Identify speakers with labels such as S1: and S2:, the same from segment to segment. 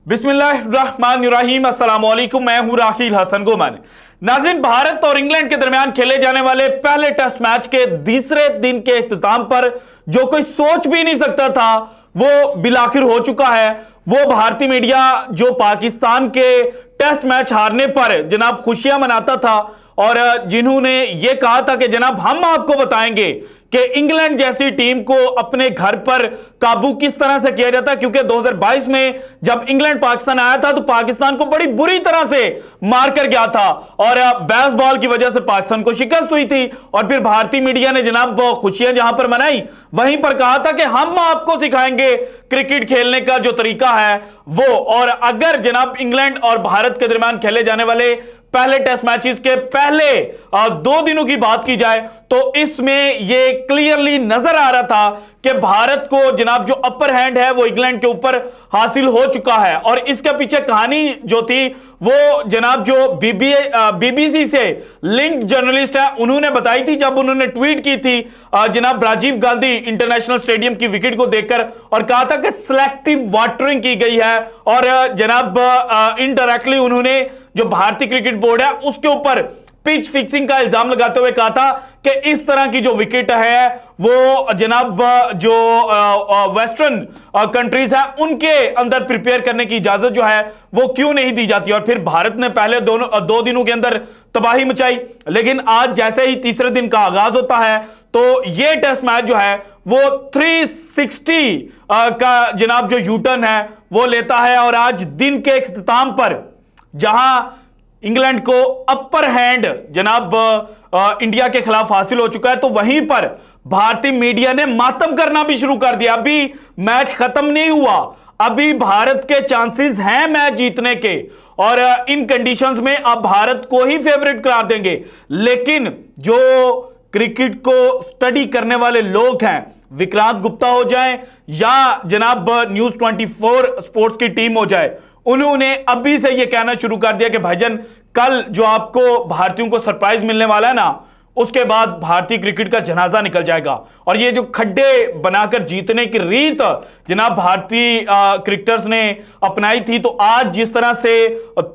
S1: बिस्मिल्लाहिर्रहमानिर्रहीम, अस्सलाम वालेकुम। मैं हूं राखिल हसन गोमन। नाज़रीन, भारत और इंग्लैंड के दरमियान खेले जाने वाले पहले टेस्ट मैच के तीसरे दिन के इख्तिताम पर जो कोई सोच भी नहीं सकता था वो बिलाखिर हो चुका है। वो भारतीय मीडिया जो पाकिस्तान के टेस्ट मैच हारने पर जनाब खुशियां मनाता था और जिन्होंने ये कहा था कि जनाब हम आपको बताएंगे कि इंग्लैंड जैसी टीम को अपने घर पर काबू किस तरह से किया जाता है, क्योंकि 2022 में जब इंग्लैंड पाकिस्तान आया था तो पाकिस्तान को बड़ी बुरी तरह से मार कर गया था और बेसबॉल की वजह से पाकिस्तान को शिकस्त हुई थी। और फिर भारतीय मीडिया ने जनाब खुशियां जहां पर मनाई वहीं पर कहा था कि हम आपको सिखाएंगे क्रिकेट खेलने का जो तरीका है वो। और अगर जनाब इंग्लैंड और भारत के दरमियान खेले जाने वाले पहले टेस्ट मैचेस के पहले 2 दिनों की बात की जाए तो इसमें यह क्लियरली नजर आ रहा था कि भारत को जनाब जो अपर हैंड है वो इंग्लैंड के ऊपर हासिल हो चुका है। और इसके पीछे कहानी जो थी वो जनाब जो बीबीसी से लिंक जर्नलिस्ट है उन्होंने बताई थी, जब उन्होंने ट्वीट की थी जनाब राजीव गांधी इंटरनेशनल स्टेडियम की विकेट को देखकर और कहा था कि सिलेक्टिव वाटरिंग की गई है। और जनाब इनडायरेक्टली उन्होंने जो भारतीय क्रिकेट बोर्ड है उसके ऊपर पिच फिक्सिंग का इल्जाम लगाते हुए कहा था कि इस तरह की जो विकेट है वो जनाब जो वेस्टर्न कंट्रीज हैं उनके अंदर प्रिपेयर करने की इजाजत जो है वो क्यों नहीं दी जाती। और फिर भारत ने पहले 2 दिनों के अंदर तबाही मचाई, लेकिन आज जैसे ही तीसरे दिन का आगाज होता है तो ये टेस्ट मैच जो है वो 360 का जनाब जो यूटर्न है वो लेता है। और आज दिन के इख्तिताम पर जहां इंग्लैंड को अपर हैंड जनाब इंडिया के खिलाफ हासिल हो चुका है तो वहीं पर भारतीय मीडिया ने मातम करना भी शुरू कर दिया। अभी मैच खत्म नहीं हुआ, अभी भारत के चांसेस हैं मैच जीतने के और इन कंडीशंस में अब भारत को ही फेवरेट करार देंगे। लेकिन जो क्रिकेट को स्टडी करने वाले लोग हैं, विक्रांत गुप्ता हो जाए या जनाब न्यूज 24 स्पोर्ट्स की टीम हो जाए, उन्होंने अभी से यह कहना शुरू कर दिया कि भाईजान कल जो आपको भारतीयों को सरप्राइज मिलने वाला है ना उसके बाद भारतीय क्रिकेट का जनाजा निकल जाएगा। और ये जो खड्डे बनाकर जीतने की रीत जनाब भारतीय क्रिकेटर्स ने अपनाई थी तो आज जिस तरह से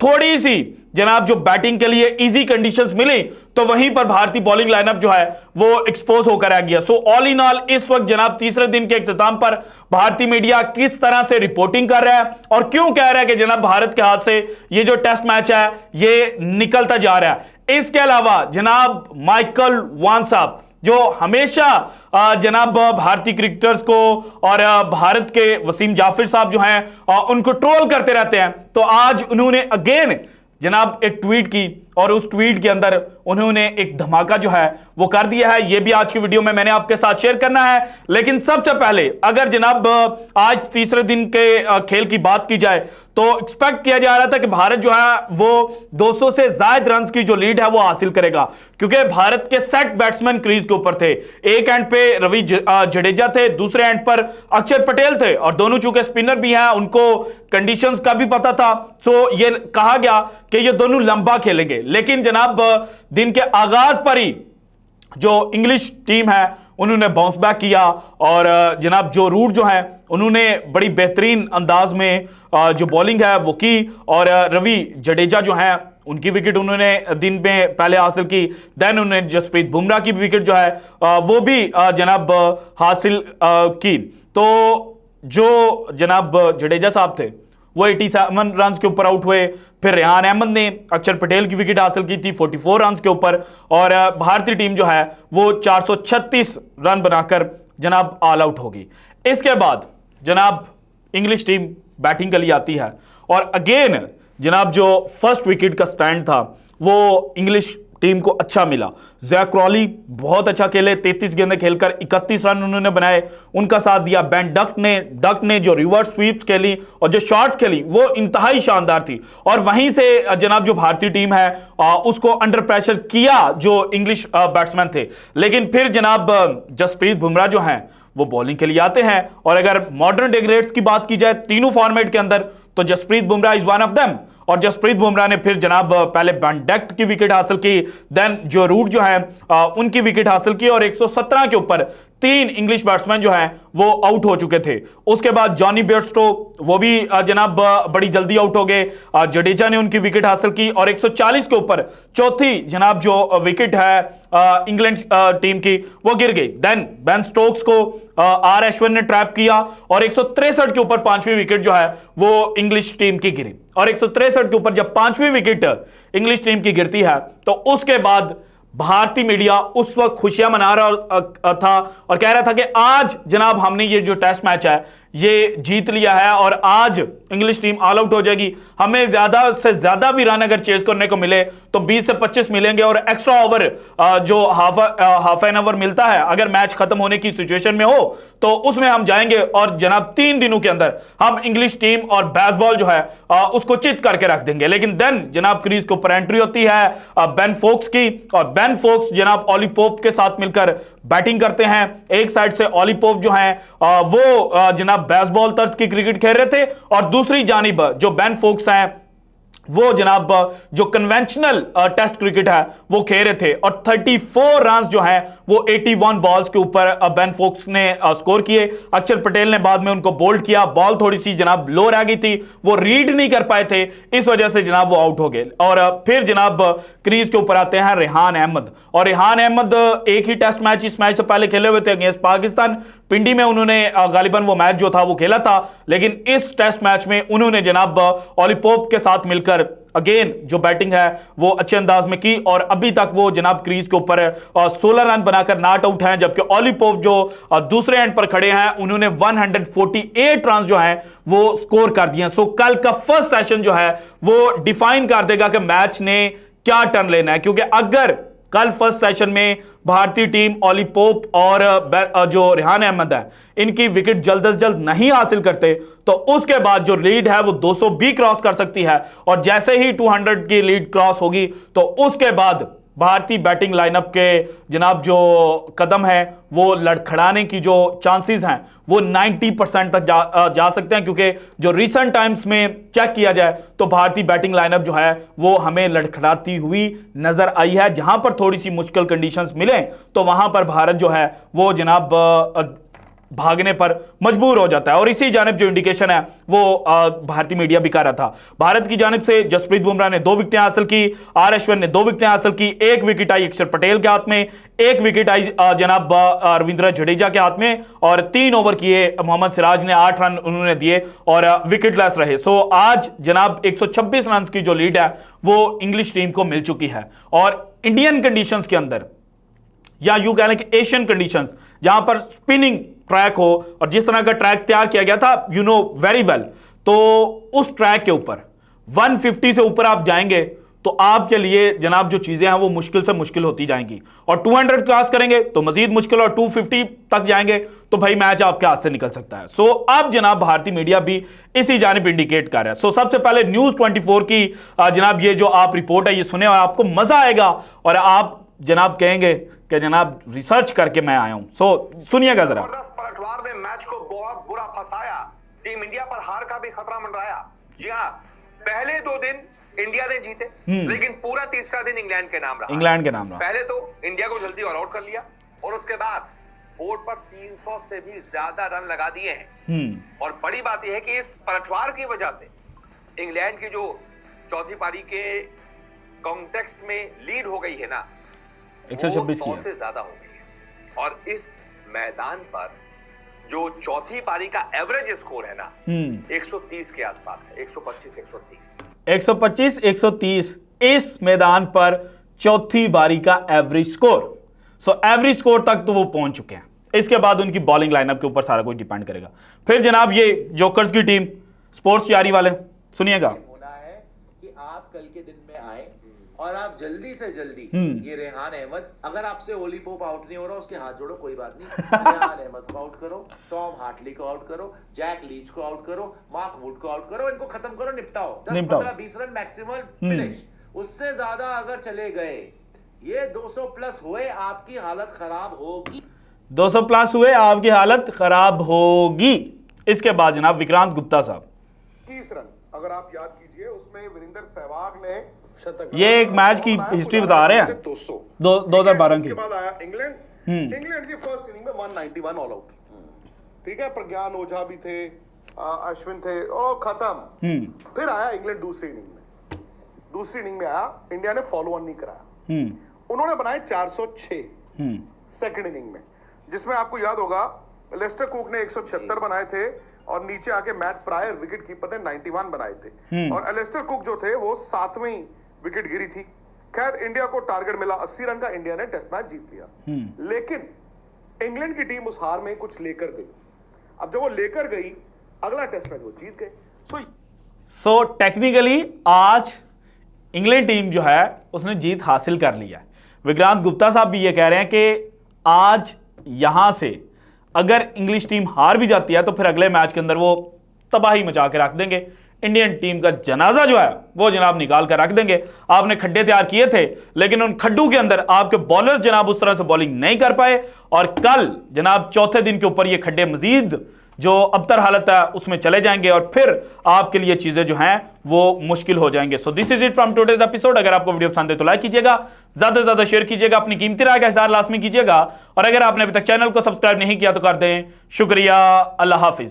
S1: थोड़ी सी जनाब जो बैटिंग के लिए इजी कंडीशंस मिली तो वहीं पर भारतीय बॉलिंग लाइनअप जो है वो एक्सपोज होकर आ गया। सो ऑल इन ऑल इस वक्त जनाब तीसरे दिन के इख्तिताम पर भारतीय मीडिया किस तरह से रिपोर्टिंग कर रहा है और क्यों कह रहा है कि जनाब भारत के हाथ से ये जो टेस्ट मैच है ये निकलता जा रहा है। इसके अलावा जनाब माइकल वॉन साहब जो हमेशा जनाब भारतीय क्रिकेटर्स को और भारत के वसीम जाफिर साहब जो हैं उनको ट्रोल करते रहते हैं, तो आज उन्होंने अगेन जनाब एक ट्वीट की और उस ट्वीट के अंदर उन्होंने एक धमाका जो है वो कर दिया है। ये भी आज की वीडियो में मैंने आपके साथ शेयर करना है। लेकिन सबसे पहले अगर जनाब आज तीसरे दिन के खेल की बात की जाए तो एक्सपेक्ट किया जा रहा था कि भारत जो है वो 200 से ज्यादा रन की जो लीड है वो हासिल करेगा, क्योंकि भारत के सेट बैट्समैन क्रीज के ऊपर थे। एक एंड पे रवि जडेजा थे, दूसरे एंड पर अक्षर पटेल थे और दोनों चूंकि स्पिनर भी हैं उनको कंडीशंस का भी पता था। सो ये कहा गया कि ये दोनों लंबा खेलेंगे। लेकिन जनाब दिन के आगाज पर ही जो इंग्लिश टीम है उन्होंने बाउंस बैक किया और जनाब जो रूट जो है उन्होंने बड़ी बेहतरीन अंदाज में जो बॉलिंग है वो की और रवि जडेजा जो है उनकी विकेट उन्होंने दिन में पहले हासिल की। देन उन्होंने जसप्रीत बुमराह की विकेट जो है वो भी जनाब हासिल की। तो जो जनाब जडेजा साहब थे वो 87 रन के ऊपर आउट हुए। फिर रेहान अहमद ने अक्षर पटेल की विकेट हासिल की थी 44 रन के ऊपर और भारतीय टीम जो है वो 436 रन बनाकर जनाब ऑल आउट होगी। इसके बाद जनाब इंग्लिश टीम बैटिंग के लिए आती है और अगेन जनाब जो फर्स्ट विकेट का स्टैंड था वो इंग्लिश टीम को अच्छा मिला। जैक क्रॉली बहुत अच्छा खेले, 33 गेंदें खेलकर 31 रन उन्होंने बनाए, उनका साथ दिया। बेन डक ने जो रिवर्स स्वीप्स खेली और जो शॉट्स खेली वो इंतहाई शानदार थी। और वहीं से जनाब जो भारतीय टीम है उसको अंडर प्रेशर किया जो इंग्लिश बैट्समैन थे। लेकिन फिर जनाब जसप्रीत बुमराह जो हैं वो बॉलिंग के लिए आते हैं और अगर मॉडर्न डे ग्रेड्स की बात की जाए तीनों फॉर्मेट के अंदर तो Jasprit Bumrah is one of them. और जसप्रीत बुमराह ने फिर जनाब पहले बेन डक की विकेट हासिल की, देन जो रूट जो है उनकी विकेट हासिल की और 117 के ऊपर 3 इंग्लिश बैट्समैन जो हैं वो आउट हो चुके थे। उसके बाद जॉनी बेयरस्टो वो भी जनाब बड़ी जल्दी आउट हो गए। जडेजा ने उनकी विकेट हासिल की और 140 के ऊपर चौथी जनाब जो विकेट है इंग्लैंड टीम की वो गिर गई। देन बेन स्टोक्स को आर अश्विन ने ट्रैप किया और 163 के ऊपर पांचवी विकेट जो है वो इंग्लिश टीम की गिरी। और 163 के ऊपर जब पांचवी विकेट इंग्लिश टीम की गिरती है तो उसके बाद भारतीय मीडिया उस वक्त खुशियां मना रहा था और कह रहा था कि आज जनाब हमने ये जो टेस्ट मैच है ये जीत लिया है और आज इंग्लिश टीम ऑल आउट हो जाएगी। हमें ज्यादा से ज्यादा भी रन अगर चेज करने को मिले तो 20 से 25 मिलेंगे और एक्स्ट्रा ओवर जो हाफ एन आवर मिलता है अगर मैच खत्म होने की सिचुएशन में हो तो उसमें हम जाएंगे और जनाब 3 दिनों के अंदर हम इंग्लिश टीम और बेसबॉल जो है उसको चित करके रख देंगे। लेकिन देन जनाब क्रीज के ऊपर एंट्री होती है बेन फोक्स की और बेन फोक्स जनाब ऑली पोप के साथ मिलकर बैटिंग करते हैं। एक साइड से ऑली पोप जो है वो जनाब बेसबॉल तर्ज की क्रिकेट खेल रहे थे और दूसरी जानिब जो बेन फोक्स हैं वो जनाब जो कन्वेंशनल टेस्ट क्रिकेट है वो खेल रहे थे और 34 रन जो हैं वो 81 बॉल्स के ऊपर बेन फोक्स ने स्कोर किए। अक्षर पटेल ने बाद में उनको बोल्ड किया, बॉल थोड़ी सी जनाब लो रह गई थी, वो रीड नहीं कर पाए थे, इस वजह से जनाब वो आउट हो गए। और फिर जनाब क्रीज के ऊपर आते हैं रेहान अहमद और रेहान अहमद एक ही टेस्ट मैच इस मैच से पहले खेले हुए थे अगेंस्ट पाकिस्तान। पिंडी में उन्होंने गालिबन वो मैच जो था वो खेला था, लेकिन इस टेस्ट मैच में उन्होंने जनाब ऑली पोप के साथ मिलकर अगेन जो बैटिंग है वो अच्छे अंदाज में की और अभी तक वो जनाब क्रीज के ऊपर 16 रन बनाकर नॉट आउट हैं। जबकि ऑली पोप जो दूसरे एंड पर खड़े हैं उन्होंने 148 रन जो हैं वो स्कोर कर दिए। सो कल का फर्स्ट सेशन जो है वो डिफाइन कर देगा कि मैच ने क्या टर्न लेना है, क्योंकि अगर कल फर्स्ट सेशन में भारतीय टीम ऑली पोप और जो रेहान अहमद है इनकी विकेट जल्द से जल्द नहीं हासिल करते तो उसके बाद जो लीड है वो 200 भी क्रॉस कर सकती है और जैसे ही 200 की लीड क्रॉस होगी तो उसके बाद भारतीय बैटिंग लाइनअप के जनाब जो कदम है वो लड़खड़ाने की जो चांसेस हैं वो 90% तक जा सकते हैं, क्योंकि जो रिसेंट टाइम्स में चेक किया जाए तो भारतीय बैटिंग लाइनअप जो है वो हमें लड़खड़ाती हुई नजर आई है। जहां पर थोड़ी सी मुश्किल कंडीशंस मिले तो वहां पर भारत जो है वो जनाब भागने पर मजबूर हो जाता है। और इसी जानिब जो इंडिकेशन है वो भारतीय मीडिया भी कर रहा था। भारत की जानिब से जसप्रीत बुमराह ने 2 विकेटें हासिल की, आर अश्विन ने 2 विकेटें हासिल की, 1 विकेट आई अक्षर पटेल के हाथ में, 1 विकेट आई जनाब रविंद्र जडेजा के हाथ में और 3 ओवर किए मोहम्मद सिराज ने 8 रन उन्होंने दिए और विकेटलेस रहे। सो आज जनाब 126 रन की जो लीड है वो इंग्लिश टीम को मिल चुकी है। और इंडियन कंडीशंस के अंदर या यूं कह लें कि एशियन कंडीशंस जहां पर स्पिनिंग ट्रैक हो और जिस तरह का ट्रैक तैयार किया गया था यू नो वेरी वेल, तो उस ट्रैक के ऊपर 150 से ऊपर आप जाएंगे तो आपके लिए जनाब जो चीजें हैं वो मुश्किल से मुश्किल होती जाएंगी और 200 क्रॉस करेंगे तो मजीद मुश्किल और 250 तक जाएंगे तो भाई मैच आपके हाथ से निकल सकता है। सो अब जनाब भारतीय मीडिया भी इसी जानिब इंडिकेट कर रहा है। सो सबसे पहले न्यूज 24 की जनाब ये जो आप रिपोर्ट है ये सुने और आपको मजा आएगा और आप जनाब कहेंगे कि जनाब रिसर्च करके मैं आया हूं। सो सुनिएगा जरा।
S2: जबरदस्त पलटवार ने मैच को बहुत बुरा फंसाया, टीम इंडिया पर हार का भी खतरा मंडराया। जी हां, पहले 2 दिन इंडिया ने जीते लेकिन पूरा तीसरा दिन इंग्लैंड के नाम रहा। पहले तो इंडिया को जल्दी ऑल आउट कर लिया और उसके बाद बोर्ड पर 300 से भी ज्यादा रन लगा दिए हैं। और बड़ी बात यह है कि इस पलटवार की वजह से इंग्लैंड की जो चौथी पारी के कॉन्टेक्स्ट में लीड हो गई है ना 100 से ज्यादा हो गई है। और इस मैदान पर जो चौथी पारी का एवरेज स्कोर है ना 130 के आसपास है, 125 130 इस मैदान पर चौथी पारी का average score. So average score तक तो वो पहुंच चुके हैं। इसके बाद उनकी बॉलिंग लाइनअप के ऊपर सारा कुछ डिपेंड करेगा। फिर जनाब ये जोकर्स की टीम स्पोर्ट्स तैयारी वाले सुनिएगा।
S3: होना है कि आप कल के दिन में आए और आप जल्दी से जल्दी ये रेहान अहमद, अगर आपसे ओली पोप आउट नहीं हो रहा उसके हाथ जोड़ो, कोई बात नहीं, रेहान अहमद को आउट करो, टॉम हार्टली को आउट करो, जैक लीच को आउट करो, मार्क वुड को आउट करो, इनको खत्म करो, निपटाओ। 10-15-20 रन मैक्सिमम फिनिश। उससे ज्यादा अगर चले गए ये 200 प्लस हुए आपकी हालत खराब होगी।
S1: 200 प्लस हुए आपकी हालत खराब होगी। इसके बाद जनाब विक्रांत गुप्ता साहब
S4: 30 रन अगर आप याद कीजिए उसमें वीरेंद्र सहवाग ने
S1: ये एक मैच की हिस्ट्री बता रहे हैं 2012 की।
S4: बाद आया इंग्लैंड इंग्लैंड की फर्स्ट इनिंग में 191 ऑल आउट, ठीक है, प्रज्ञान ओझा भी थे, अश्विन थे, और खत्म। फिर आया इंग्लैंड दूसरी इनिंग में आया, इंडिया ने फॉलो ऑन नहीं कराया, उन्होंने बनाए 406 सेकंड इनिंग में, जिसमें आपको याद होगा लेस्टर कुक ने 176 बनाए थे और नीचे आके मैट प्रायर विकेट कीपर ने 91 बनाए थे, और एलिस्टर कुक जो थे वो 7वीं विकेट गिरी थी। खैर इंडिया को टारगेट मिला 80 रन का, इंडिया ने टेस्ट मैच जीत लिया। लेकिन इंग्लैंड की टीम उस हार में कुछ लेकर गई, अब जब वो लेकर गई अगला टेस्ट मैच वो जीत गए।
S1: सो टेक्निकली आज इंग्लैंड टीम जो है उसने जीत हासिल कर लिया है। विक्रांत गुप्ता साहब भी ये कह रहे हैं कि आज यहां से अगर इंग्लिश टीम हार भी जाती है तो फिर अगले मैच के अंदर वो तबाही मचा के रख देंगे, इंडियन टीम का जनाजा जो है वो जनाब निकाल कर रख देंगे। आपने खड्डे तैयार किए थे लेकिन उन खड्डों के अंदर आपके बॉलर्स जनाब उस तरह से बॉलिंग नहीं कर पाए, और कल जनाब चौथे दिन के ऊपर ये खड्डे मजीद जो अबतर हालत है उसमें चले जाएंगे और फिर आपके लिए चीजें जो हैं वो मुश्किल हो जाएंगे। So this is it from today's episode. अगर आपको वीडियो पसंद है तो लाइक कीजिएगा, ज्यादा से ज्यादा शेयर कीजिएगा, अपनी कीमती राय का इज़हार लाजमी कीजिएगा, और अगर आपने अभी तक चैनल को सब्सक्राइब नहीं किया तो कर दें। शुक्रिया, अल्लाह हाफिज।